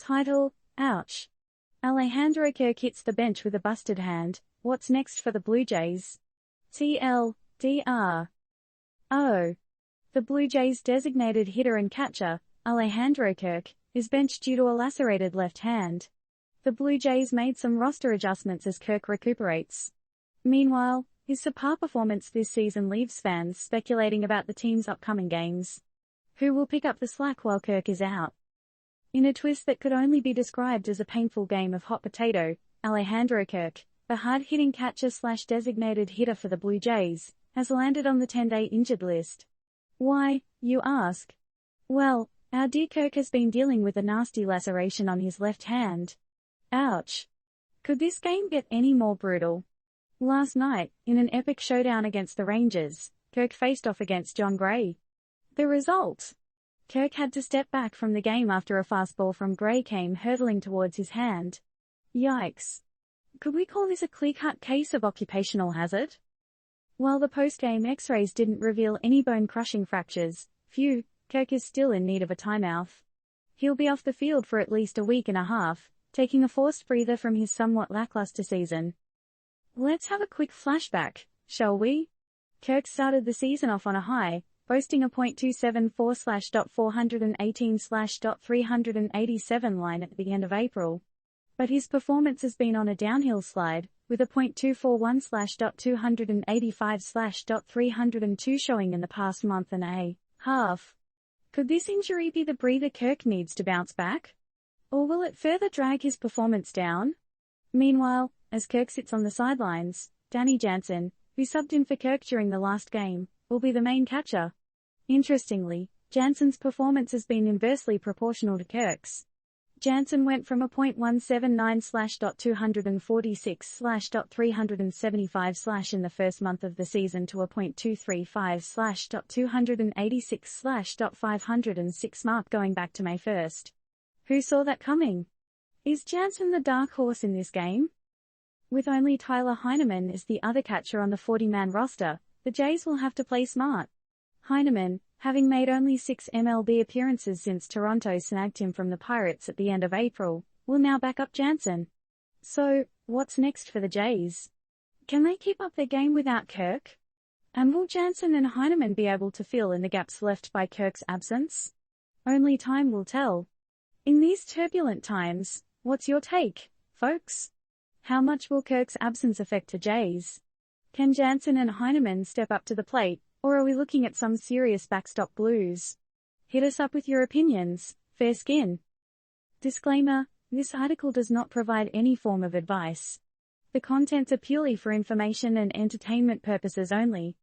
Title: Ouch. Alejandro Kirk hits the bench with a busted hand. What's next for the Blue Jays? TLDR. Oh. The Blue Jays' designated hitter and catcher, Alejandro Kirk, is benched due to a lacerated left hand. The Blue Jays made some roster adjustments as Kirk recuperates. Meanwhile, his subpar performance this season leaves fans speculating about the team's upcoming games. Who will pick up the slack while Kirk is out? In a twist that could only be described as a painful game of hot potato, Alejandro Kirk, the hard-hitting catcher/designated hitter for the Blue Jays, has landed on the 10-day injured list. Why, you ask? Well, our dear Kirk has been dealing with a nasty laceration on his left hand. Ouch. Could this game get any more brutal? Last night, in an epic showdown against the Rangers, Kirk faced off against John Gray. The result? Kirk had to step back from the game after a fastball from Gray came hurtling towards his hand. Yikes. Could we call this a clear-cut case of occupational hazard? While the post-game X-rays didn't reveal any bone-crushing fractures, Kirk is still in need of a timeout. He'll be off the field for at least a week and a half, taking a forced breather from his somewhat lackluster season. Let's have a quick flashback, shall we? Kirk started the season off on a high, boasting a .274/.418/.387 line at the end of April. But his performance has been on a downhill slide, with a .241/.285/.302 showing in the past month and a half. Could this injury be the breather Kirk needs to bounce back? Or will it further drag his performance down? Meanwhile, as Kirk sits on the sidelines, Danny Jansen, who subbed in for Kirk during the last game, will be the main catcher. Interestingly, Jansen's performance has been inversely proportional to Kirk's. Jansen went from a .179/.246/.375/ in the first month of the season to a .235/.286/.506 mark going back to May 1st. Who saw that coming? Is Jansen the dark horse in this game? With only Tyler Heineman as the other catcher on the 40-man roster, the Jays will have to play smart. Heineman, having made only 6 MLB appearances since Toronto snagged him from the Pirates at the end of April, will now back up Jansen. So, what's next for the Jays? Can they keep up their game without Kirk? And will Jansen and Heineman be able to fill in the gaps left by Kirk's absence? Only time will tell. In these turbulent times, what's your take, folks? How much will Kirk's absence affect the Jays? Can Jansen and Heineman step up to the plate, or are we looking at some serious backstop blues? Hit us up with your opinions. Fair skin. Disclaimer: this article does not provide any form of advice. The contents are purely for information and entertainment purposes only.